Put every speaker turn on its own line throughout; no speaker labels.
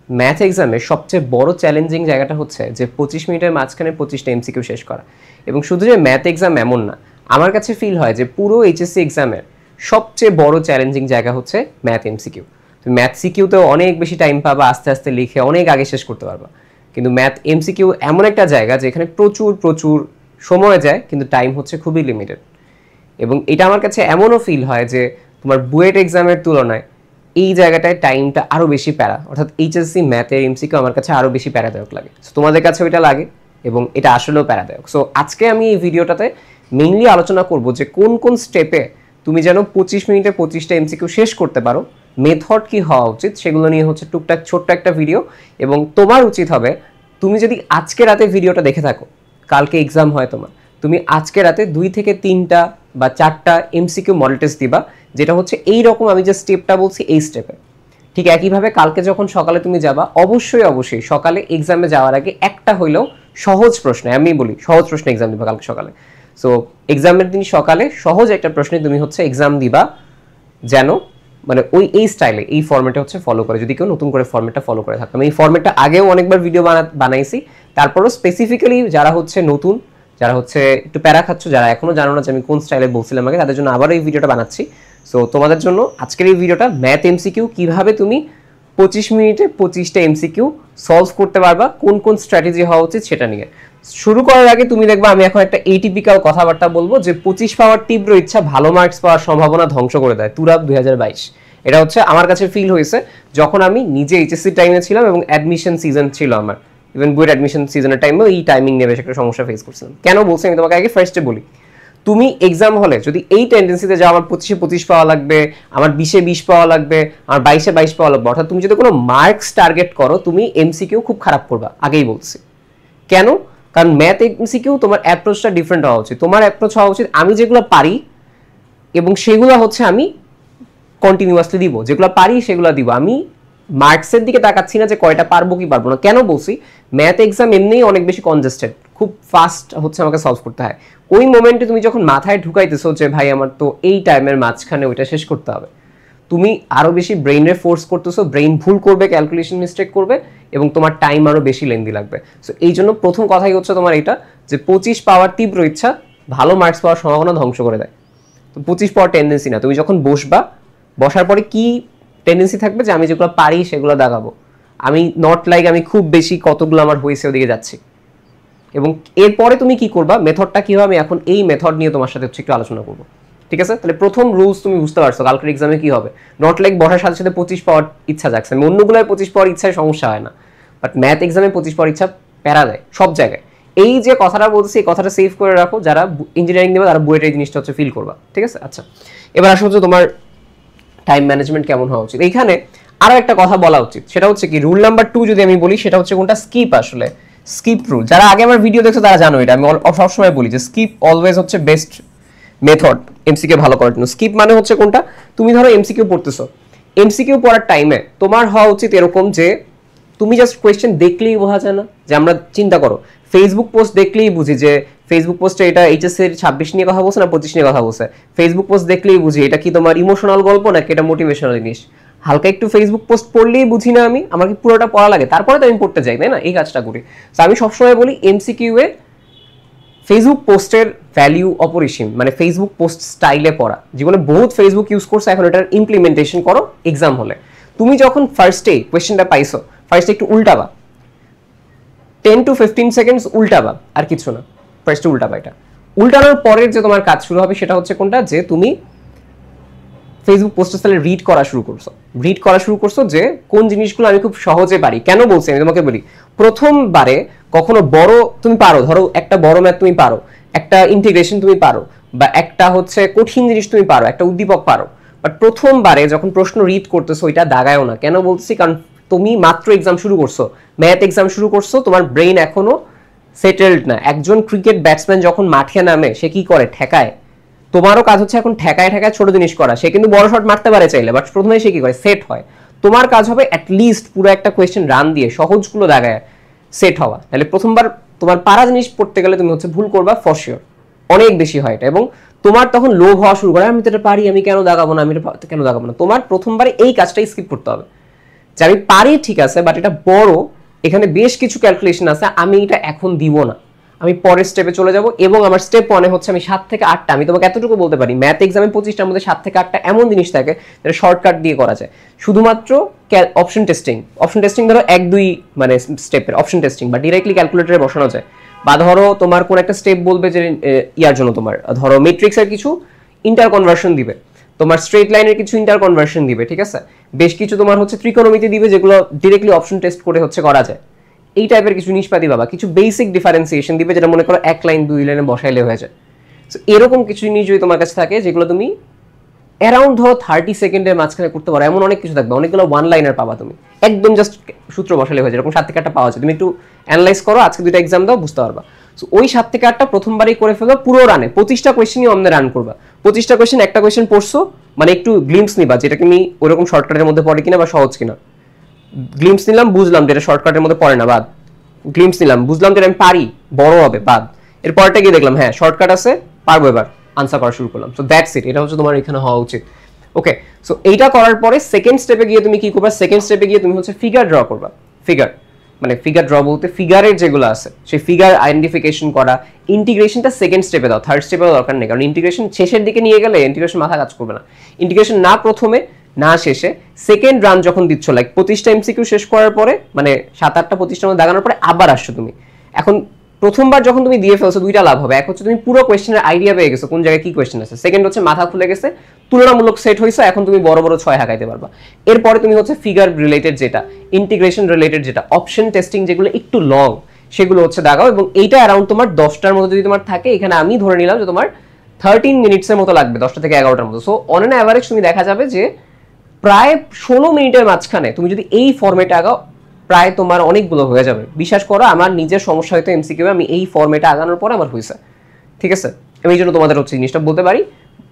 Math এক্সামে সবচেয়ে বড় চ্যালেঞ্জিং জায়গাটা হচ্ছে যে 25 মিনিটের মাঝখানে 25টা এমসিকিউ শেষ করা। এবং শুধু যে ম্যাথ এক্সাম এমন না, আমার কাছে ফিল হয় যে পুরো এইচএসসি এক্সামের সবচেয়ে বড় চ্যালেঞ্জিং জায়গা হচ্ছে ম্যাথ এমসিকিউ। তুমি ম্যাথ সিকিউতেও অনেক বেশি টাইম পাবা, আস্তে আস্তে লিখে অনেক আগে শেষ করতে পারবা। কিন্তু ম্যাথ এমসিকিউ এমন একটা জায়গা যেখানে প্রচুর প্রচুর সময় যায়, কিন্তু টাইম হচ্ছে খুবই লিমিটেড। এবং এটা আমার কাছে এমনও ফিল হয় যে তোমার বুয়েট এক্সামের তুলনায় এই জায়গাটায় টাইমটা আরও বেশি প্যারা, অর্থাৎ এইচএসসি ম্যাথের এমসিকিউ আমার কাছে আরও বেশি প্যারাদায়ক লাগে। সো তোমাদের কাছে ওইটা লাগে এবং এটা আসলেও প্যারাদায়ক। সো আজকে আমি এই ভিডিওটাতে মেইনলি আলোচনা করব যে কোন কোন স্টেপে তুমি যেন 25 মিনিটে 25টা এমসিকিউ শেষ করতে পারো, মেথড কি হওয়া উচিত, সেগুলো নিয়ে হচ্ছে টুকটাক ছোট্ট একটা ভিডিও। এবং তোমার উচিত হবে, তুমি যদি আজকে রাতে ভিডিওটা দেখে থাকো, কালকে এক্সাম হয় তোমার, তুমি আজকে রাতে 2 থেকে 3টা বা 4টা এমসিকিউ মডেল টেস্ট দিবা, যেটা হচ্ছে এই রকম আমি যে স্টেপটা বলছি এই স্টেপে। ঠিক একইভাবে কালকে যখন সকালে তুমি যাবা, অবশ্যই সকালে এক্সামে যাওয়ার আগে একটা হইলেও সহজ প্রশ্ন, আমি বলি সহজ প্রশ্ন এক্সাম দিবা কালকে সকালে। সো এক্সামের দিন সকালে সহজ একটা প্রশ্নে তুমি হচ্ছে এক্সাম দিবা, যেন মানে এই স্টাইলে এই ফরম্যাটে হচ্ছে ফলো করে, যদি কেউ নতুন করে ফরম্যাটটা ফলো করে থাকতাম। এই ফরম্যাটটা আগেও অনেকবার ভিডিও বানাইছি, তারপরও স্পেসিফিক্যালি যারা হচ্ছে নতুন, যারা হচ্ছে একটু প্যারা খাচ্ছ, যারা এখনো জানো না যে আমি কোন স্টাইলে বলছিলাম আগে, তাদের জন্য আবার এই ভিডিওটা বানাচ্ছি। সো তোমাদের জন্য আজকের এই ভিডিওটা ম্যাথ এমসিকিউ কিভাবে তুমি 25 মিনিটে 25টা এমসিকিউ সলভ করতে পারবা, কোন কোন স্ট্র্যাটেজি হওয়া উচিত সেটা নিয়ে। শুরু করার আগে তুমি দেখবা আমি এখন একটা এটিপিক্যাল কথাবার্তা বলবো যে 25 পাওয়ার তীব্র ইচ্ছা ভালো মার্কস পাওয়ার সম্ভাবনা ধ্বংস করে দেয়, তুরাব 2022। এটা হচ্ছে আমার কাছে ফিল হয়েছে যখন আমি নিজে এইচএসসি টাইমে ছিলাম এবং অ্যাডমিশন সিজন ছিল আমার, ইভেন বুয়েট অ্যাডমিশন সিজনের টাইমেও এই টাইমিং নিয়ে বেশ একটা সমস্যা ফেস করছিলাম। কেন বলছি আমি তোমাকে আগে ফার্স্টে বলি, তুমি এক্সাম হলে যদি এই টেন্ডেন্সিতে যাও আমার 25-এ 25 পাওয়া লাগবে, আমার 20-এ 20 পাওয়া লাগবে, আমার 22-এ 22 পাওয়া লাগবে, অর্থাৎ তুমি যদি কোনো মার্কস টার্গেট করো, তুমি এমসিকিউ খুব খারাপ করবা, আগেই বলছি। কেন? কারণ ম্যাথ এমসিকিউ তোমার অ্যাপ্রোচটা ডিফারেন্ট হওয়া উচিত। তোমার অ্যাপ্রোচ হওয়া উচিত আমি যেগুলো পারি এবং সেগুলো হচ্ছে আমি কন্টিনিউয়াসলি দিব, যেগুলো পারি সেগুলো দিব। আমি মার্কসের দিকে তাকাচ্ছি না যে কয়টা পারবো কি পারবো না। কেন বলছি? ম্যাথ এক্সাম এমনিই অনেক বেশি কনজেস্টেড, খুব ফাস্ট হচ্ছে আমাকে সলভ করতে হয়। ওই মোমেন্টে তুমি যখন মাথায় ঢুকাইতেছো যে ভাই আমার তো এই টাইমের মাঝখানে ওইটা শেষ করতে হবে, তুমি আরো বেশি ব্রেইনে ফোর্স করতেছো, ব্রেইন ভুল করবে, ক্যালকুলেশন মিস্টেক করবে এবং তোমার টাইম আরো বেশি লেন্দি লাগবে। সো এই জন্য প্রথম কথাই হচ্ছে তোমার এটা যে 25 পাওয়ার তীব্র ইচ্ছা ভালো মার্কস পাওয়ার সম্ভাবনা ধ্বংস করে দেয়। তো 25 পাওয়ার টেন্ডেন্সি না, তুমি যখন বসবা, বসার পরে কি টেন্ডেন্সি থাকবে যে আমি যেগুলো পারি সেগুলো দেখাবো, আমি নট লাইক আমি খুব বেশি কতগুলো আমার হয়েছে ওদিকে যাচ্ছি। এবং এরপরে তুমি কি করবা, মেথডটা কি হবে, আমি এখন এই মেথড নিয়ে তোমার সাথে হচ্ছে একটু আলোচনা করবো। ঠিক আছে? তাহলে প্রথম রুলস তুমি বুঝতে পারছো কালকের এক্সামে কি হবে। নট লাইক বসার সাথে সাথে 25 পাওয়ার ইচ্ছা যাচ্ছে, আমি অন্যগুলোয় 25 পাওয়ার ইচ্ছায় সমস্যা হয় না, বাট ম্যাথ এক্সামে 25 পাওয়ার ইচ্ছা প্যারা দেয় সব জায়গায়। এই যে কথাটা বলছি, এই কথাটা সেভ করে রাখো, যারা ইঞ্জিনিয়ারিং নেবে তারা বুয়েটের এই জিনিসটা হচ্ছে ফিল করবা। ঠিক আছে? আচ্ছা, এবার আসো হচ্ছে তোমার টাইম ম্যানেজমেন্ট কেমন হওয়া উচিত। এইখানে আরো একটা কথা বলা উচিত, সেটা হচ্ছে কি রুল নাম্বার 2 যদি আমি বলি, সেটা হচ্ছে কোনটা, স্কিপ। আসলে স্কিপ রুল, যারা আগে আমার ভিডিও দেখছো তারা জানো এটা, আমি সবসময় বলি যে স্কিপ অলওয়েজ হচ্ছে বেস্ট মেথড এমসিকিউ ভালো করার জন্য। স্কিপ মানে হচ্ছে কোনটা, তুমি ধরো এমসিকিউ পড়তেছো, এমসিকিউ পড়ার টাইমে তোমার হওয়া উচিত এরকম যে তুমি জাস্ট কোয়েশ্চেন দেখলেই বোঝা যায় না, যে আমরা চিন্তা করো ফেসবুক পোস্ট দেখলেই বুঝি যে ফেসবুক পোস্টে এটা এইচএস এর 26 নিয়ে কথা বলছে না 25 নিয়ে কথা বলছে। ফেসবুক পোস্ট দেখলেই বুঝি এটা কি তোমার ইমোশনাল গল্প নাকি এটা মোটিভেশনাল জিনিস। হালকা একটু ফেসবুক পোস্ট পড়লেই বুঝি না আমি, আমার কি পুরোটা পড়া লাগে, তারপরে তো আমি পড়তে যাই, তাই না? এই কাজটা করি। তো আমি সবসময় বলি এমসিকিউ এ ফেসবুক পোস্টের ভ্যালিউ অপরিসীম, মানে ফেসবুক পোস্ট স্টাইলে পড়া। জীবনে বহুত ফেসবুক ইউজ করছে, এখন এটার ইমপ্লিমেন্টেশন করো এক্সাম হলে। তুমি যখন ফার্স্টে কোয়েশ্চেনটা পাইছো, ফার্স্টে একটু উল্টাবা, 10 to 15 সেকেন্ডস উল্টাবা, আর কিছু না, ফার্স্টে উল্টাবা। এটা উল্টানোর পরের যে তোমার কাজ শুরু হবে সেটা হচ্ছে কোনটা, যে তুমি ফেসবুক পোস্টে তাহলে রিড করা শুরু করছো যে কোন জিনিসগুলো আমি খুব সহজে পারি। কেন বলছি আমি তোমাকে বলি, প্রথমবারে কখনো বড় তুমি পারো, ধরো একটা বড় ম্যাথ তুমি পারো, একটা ইন্টিগ্রেশন তুমি পারো, বা একটা হচ্ছে কঠিন জিনিস তুমি পারো, একটা উদ্দীপক পারো, বাট প্রথমবারে যখন প্রশ্ন রিড করতেছো ওইটা দাগায়ও না। কেন বলছি? কারণ তুমি মাত্র এক্সাম শুরু করছো, ম্যাথ এক্সাম শুরু করছো, তোমার ব্রেইন এখনো সেটেলড না। একজন ক্রিকেট ব্যাটসম্যান যখন মাঠে নামে সে কি করে, ঠেকায়। তোমারও কাজ হচ্ছে এখন ঠেকায় ছোট জিনিস করা। সে কিন্তু বড় শট মারতে পারে চাইলে, বাট প্রথমে সে কি করে, সেট হয়। তোমার কাজ হবে অ্যাটলিস্ট পুরো একটা কোয়েশ্চেন রান দিয়ে সহজগুলো দাগায় সেট হওয়া। তাহলে প্রথমবার তোমার পারা জিনিস পড়তে গেলে তুমি হচ্ছে ভুল করবা ফর শিওর, অনেক বেশি হয় এটা। এবং তোমার তখন লোভ হওয়া শুরু করে, আমি তো এটা পারি, আমি কেন দাগাবো না, আমি এটা কেন দাগাবো না। তোমার প্রথমবারে এই কাজটাই স্কিপ করতে হবে, যে আমি পারি ঠিক আছে, বাট এটা বড়, এখানে বেশ কিছু ক্যালকুলেশন আছে, আমি এটা এখন দিব না, আমি পরের স্টেপে চলে যাব। এবং আমার স্টেপ 1 হচ্ছে আমি 7 থেকে 8টা, আমি তোমাকে এতটুকু বলতে পারি ম্যাথ এক্সামে 25টার মধ্যে 7 থেকে 8টা এমন জিনিস থাকে যেটা শর্টকাট দিয়ে করা যায়, শুধুমাত্র অপশন টেস্টিং ধরো 1-2 মানে স্টেপের অপশন টেস্টিং বা ডিরেক্টলি ক্যালকুলেটরে বসানো যায়। বা ধরো তোমার কোন একটা স্টেপ বলবে যে ইয়ার জন্য তোমার ধরো ম্যাট্রিক্সের কিছু ইন্টার কনভার্সন দিবে, তোমার স্ট্রেট লাইনের কিছু ইন্টার কনভার্সন দিবে, ঠিক আছে, বেশ কিছু তোমার হচ্ছে ত্রিকোণমিতি দিবে যেগুলো ডিরেক্টলি অপশন টেস্ট করে হচ্ছে করা যায়, এই টাইপের কিছু নিষ্পাতি বাবা, কিছু বেসিক ডিফারেন্সিয়েশন দিবে যেটা মনে করো 1 লাইন 2 লাইনে বসাইলে হয়ে যায়। সো এরকম কিছু জিনিস যদি তোমার কাছে থাকে যেগুলো তুমি অ্যারাউন্ড ধরো 30 সেকেন্ডের মাঝখানে করতে পারো, এমন অনেক কিছু থাকবে, অনেকগুলো 1 লাইনার পাবা তুমি, একদম জাস্ট সূত্র বসালে হয়ে যায়, এরকম 7 থেকে 8টা পাওয়া যায়, তুমি একটু অ্যানালাইজ করো, আজকে 2টা এক্সাম দাও বুঝতে পারবা। সো ওই 7 থেকে 8টা প্রথমবারই করে ফেলবা পুরো রানে, 25টা কোয়েশ্চেনই অমনে রান করবা, 25টা কোয়েশ্চেন একটা কোয়েশ্চেন পড়ছো মানে একটু গ্লিমস নিবা যেটা তুমি ওরকম শর্টকাটের মধ্যে পড়ে কিনা বা সহজ কিনা, গ্লিমস নিলাম বুঝলাম যেটা শর্টকাটের মধ্যে পড়ে না, বাদ, গ্লিমস নিলাম বুঝলাম যে আমি পারি, বড় হবে, বাদ, এরপরটা গিয়ে দেখলাম হ্যাঁ শর্টকাট আছে, পারবো, এবার আনসার করা শুরু করলাম। সো দ্যাটস ইট, এটা হচ্ছে তোমার এখানে হওয়া উচিত। ওকে, সো এইটা করার পরে সেকেন্ড স্টেপে গিয়ে তুমি কি করবা, সেকেন্ড স্টেপে গিয়ে তুমি হচ্ছে ফিগার ড্র করবা। ফিগার মানে ফিগার ড্র বলতে ফিগারের যেগুলো আছে সেই ফিগার আইডেন্টিফিকেশন করা, ইন্টিগ্রেশনটা সেকেন্ড স্টেপে দাও, থার্ড স্টেপে দরকার নেই, কারণ ইন্টিগ্রেশন শেষের দিকে নিয়ে গেলে ইন্টিগ্রেশন মাথা কাজ করবে না। ইন্টিগ্রেশন না প্রথমে না শেষে সেকেন্ড রান যখন দিচ্ছ, লাইক 25টা এমসিকিউ শেষ করার পরে মানে 7-8টা 25টার মধ্যে দাগানোর পরে আবার আসছো তুমি, এখন প্রথমবার যখন তুমি দিয়ে ফেলছো দুইটা লাভ হবে, এক হচ্ছে তুমি পুরো কোয়েশ্চেনের আইডিয়া পেয়ে গেছো কোন জায়গায় কি কোয়েশ্চেন আছে, সেকেন্ড হচ্ছে মাথা খুলে গেছে, তুলনামূলক সেট হয়েছে, এখন তুমি বড় বড় 6 হাঁকাইতে পারবা। এরপরে তুমি হচ্ছে ফিগার রিলেটেড যেটা, ইন্টিগ্রেশন রিলেটেড যেটা, অপশন টেস্টিং যেগুলো একটু লং সেগুলো হচ্ছে দাগাও, এবং এইটা অ্যারাউন্ড তোমার 10টার মধ্যে যদি তোমার থাকে, এখানে আমি ধরে নিলাম যে তোমার 13 মিনিটসের মতো লাগবে, 10টা থেকে 11টার মতো। সো অন অ্যান অ্যাভারেজ তুমি দেখা যাবে যে প্রায় 16 মিনিটের মাঝখানে তুমি যদি এই ফরম্যাটে আগাও প্রায় তোমার অনেকগুলো হয়ে যাবে। বিশ্বাস করো আমার নিজের সমস্যা হয়তো এমসিকিউ আমি এই ফরম্যাটে আগানোর পরে আমার হয়েছে, ঠিক আছে, আমি এই জন্য তোমাদের হচ্ছে জিনিসটা বলতে পারি।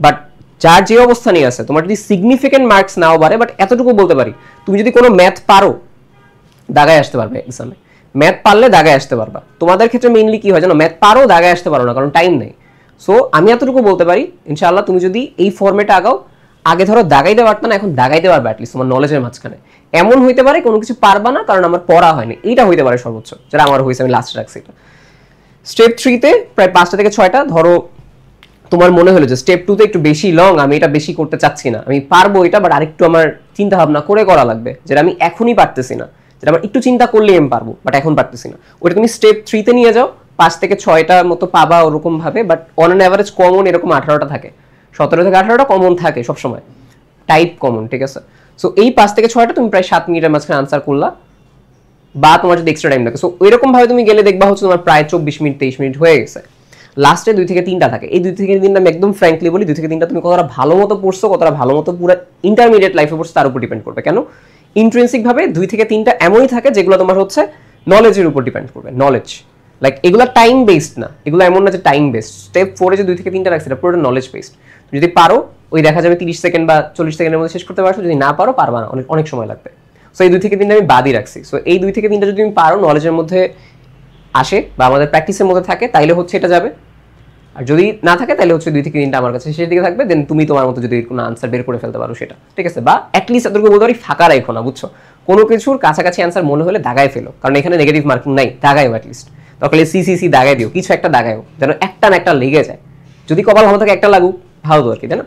বাট যার যে অবস্থানই আছে, তোমার যদি সিগনিফিকেন্ট মার্কস নাও বাড়ে, বাট এতটুকু বলতে পারি তুমি যদি কোনো ম্যাথ পারো দাগায় আসতে পারবে এক্সামে, ম্যাথ পারলে দাগায় আসতে পারবা। তোমাদের ক্ষেত্রে মেইনলি কি হয় জানো, ম্যাথ পারো দাগায় আসতে পারো না, কারণ টাইম নেই। সো আমি এতটুকু বলতে পারি ইনশাআল্লাহ তুমি যদি এই ফরম্যাটে আগাও, আগে ধরো দাগাইতে পারতো না, এখন দাগাইতে পারবে অ্যাটলিস্ট তোমার নলেজের মাঝখানে। এমন হইতে পারে কোনো কিছু পারবা না কারণ আমার পড়া হয়নি, এইটা হইতে পারে সর্বোচ্চ, যেটা আমার হয়েছে, আমি লাস্টে রাখছি এটা। স্টেপ 3তে প্রায় 5টা থেকে 6টা, ধরো তোমার মনে হলো যে স্টেপ 2তে একটু বেশি লং, আমি এটা বেশি করতে চাচ্ছি না, আমি পারবো এটা, বাট আরেকটু আমার চিন্তা ভাবনা করে করা লাগবে, যেটা আমি এখনই পারতেছি না, যেটা আমার একটু চিন্তা করলেই আমি পারবো, বাট এখন পারতেছি না, ওটা তুমি স্টেপ 3তে নিয়ে যাও, 5 থেকে 6টার মতো পাবা ওরকম ভাবে। But on an average common এরকম 18টা থাকে, 17 থেকে 18টা কমন থাকে সবসময়, টাইপ কমন, ঠিক আছে। সো এই 5 থেকে 6টা তুমি প্রায় 7 মিনিটের মাঝখানে আনসার করলা, বা তোমার যদি এক্সট্রা টাইম লাগে। সো ওইরকম ভাবে তুমি গেলে দেখবা হচ্ছে তোমার প্রায় 24 মিনিট 23 মিনিট হয়ে গেছে। লাস্টে 2 থেকে 3টা থাকে, এই 2 থেকে 3টা আমি একদম ফ্র্যাঙ্কলি বলি, 2 থেকে 3টা তুমি কতটা ভালো মতো পড়ছো, কতটা ভালো মতো পুরো ইন্টারমিডিয়েট লাইফে পড়ছো তার উপর ডিপেন্ড করবে। কেন, ইন্ট্রিনসিক ভাবে 2 থেকে 3টা এমনই থাকে যেগুলো তোমার হচ্ছে নলেজের উপর ডিপেন্ড করবে, নলেজ, লাইক এগুলো টাইম বেসড না, এগুলো এমন না যে টাইম বেসড। স্টেপ 4 যে 2 থেকে 3টা রাখছে এটা পুরোটা নলেজ বেসড, যদি পারো ওই দেখা যাবে 30 সেকেন্ড বা 40 সেকেন্ডের মধ্যে শেষ করতে পারছো, যদি না পারো পারবা না, অনেক অনেক সময় লাগবে। সো এই 2 থেকে 3টা আমি বাদই রাখছি। সো এই 2 থেকে 3টা যদি তুমি পারো, নলেজের মধ্যে আসে বা আমাদের প্র্যাকটিসের মধ্যে থাকে, তাইলে হচ্ছে এটা যাবে, আর যদি না থাকে তাহলে হচ্ছে 2 থেকে 3টা আমার কাছে শেষের দিকে থাকবে, দেন তুমি তোমার মতো যদি কোনো আনসার বের করে ফেলতে পারো সেটা, ঠিক আছে, বা অ্যাটলিস্ট এতটুকু বলতে পারি ফাঁকা রাখো না, বুঝছো, কোনো কিছুর কাছাকাছি আনসার মনে হলে দাগায় ফেলো, কারণ এখানে নেগেটিভ মার্কিং নাই, দাগায়ও অ্যাটলিস্ট, তাহলে সিসিসি দাগায় দিও, কিছু একটা দাগায়ও, যেন একটা না একটা লেগে যায়, যদি কপাল ভালো থাকে একটা লাগুক, ভালো তো আর কি, তাই না।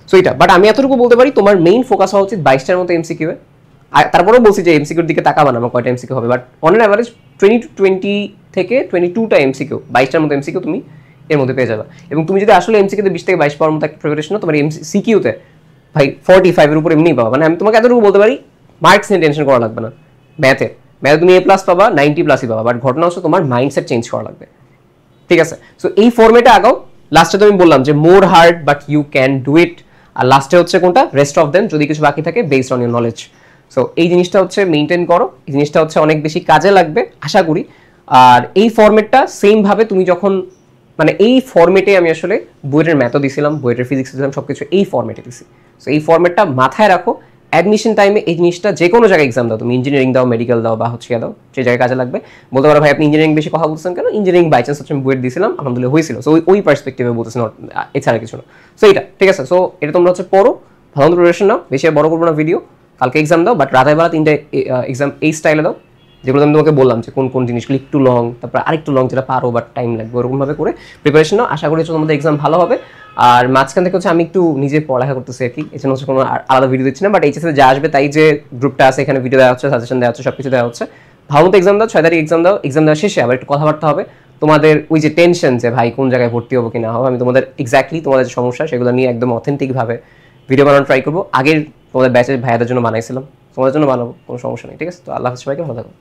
সো এটা, বাট আমি এতটুকু বলতে পারি তোমার মেইন ফোকাস হওয়া উচিত 22টার মতো এমসিকিউ এ, আর তারপরেও বলছি যে এমসিকিউর দিকে তাকাবা না আমার কয়টা এমসিকিউ হবে, বাট অন অ্যান অ্যাভারেজ 20 থেকে 22টা এমসিকিউ, 22টার মতো এমসিকিউ তুমি এর মধ্যে পেয়ে যাবে। এবং তুমি যদি আসলে এমসিকিউতে 20 থেকে 22 পাওয়ার মতো একটা প্রিপারেশন তোমার এমসিকিউতে ভাই 45 এর উপর এমনি পাবা, মানে আমি তোমাকে এতটুকু বলতে পারি মার্কস নিয়ে টেনশন করা লাগবে না। ম্যাথে তুমি A+ পাবা, 90+ পাবা, বাট ঘটনা হচ্ছে তোমার মাইন্ডসেট চেঞ্জ করা লাগবে, ঠিক আছে। সো এই ফরম্যাটে আগাও। লাস্টে তো আমি বললাম যে more hard but you can do it, আর লাস্টে হচ্ছে কোনটা, রেস্ট অফ দেম, যদি কিছু বাকি থাকে based on your knowledge. So এই জিনিসটা হচ্ছে মেনটেন করো, এই জিনিসটা হচ্ছে অনেক বেশি কাজে লাগবে আশা করি। আর এই ফরম্যাটটা সেম ভাবে তুমি যখন, মানে এই ফরম্যাটে আমি আসলে বইয়ের ম্যাথও দিছিলাম, বইয়ের ফিজিক্স দিছিলাম, সবকিছু এই ফরম্যাটে দিছি। সো এই ফরম্যাটটা মাথায় রাখো, অ্যাডমিশন টাইমে এই জিনিসটা যে কোনো জায়গায় এক্সাম দাও, তুমি ইঞ্জিনিয়ারিং দাও, মেডিকেল দাও, বা হচ্ছে দাও, সেই জায়গায় কাজে লাগবে। বলতে পারো ভাই আপনি ইঞ্জিনিয়ারিং বেশি কথা বলছেন কেন, ইঞ্জিনিয়ারিং বাই চান্স হচ্ছে আমি বইয়ের দিয়েছিলাম, আলহামদুলিল্লাহ হয়েছিল। সো ওই পার্সপেক্টিভে বলতেছেন, এছাড়া কিছু না। সো এটা ঠিক আছে। সো এটা তোমরা হচ্ছে পড়ো, ভালো মতো প্রিপারেশন নাও, বেশি বড় করবো না ভিডিও, কালকে এক্সাম দাও, বাট রাতের বেলা 3টা এক্সাম এই স্টাইলে দাও, যেগুলো আমি তোমাকে বললাম যে কোন কোন জিনিসগুলো একটু লং, তারপর আরেকটু লং যেটা পারো বাট টাইম লাগবে, ওরকমভাবে করে প্রিপারেশন নাও। আশা করি তোমাদের এক্সাম ভালো হবে। আর মাঝখান থেকে হচ্ছে আমি একটু নিজে পড়ালেখা করতেছি আর কি, এই জন্য হচ্ছে কোনো আলাদা ভিডিও দিচ্ছি না। বাট এইচএসে যা আসবে তাই যে গ্রুপটা আছে এখানে ভিডিও দেওয়া হচ্ছে, সাজেশন দেওয়া হচ্ছে, সব কিছু দেওয়া হচ্ছে। ভালো মতো এক্সাম দাও, 6 তারিখ এক্সাম দাও। এক্সাম দেওয়ার শেষে আবার একটু কথাবার্তা হবে। তোমাদের ওই যে টেনশন যে ভাই কোন জায়গায় ভর্তি হবো কি না হবে, আমি তোমাদের এক্স্যাক্টলি তোমাদের যে সমস্যা সেগুলো নিয়ে একদম অথেন্টিকভাবে ভিডিও বানানোর ট্রাই করবো। আগের তোমাদের ব্যাচের ভাইয়াদের জন্য বানাইছিলাম, তোমাদের জন্য বানাবো, কোনো সমস্যা নেই। ঠিক আছে, তো আল্লাহ হাফেজ, সবাইকে ভালো থাকো।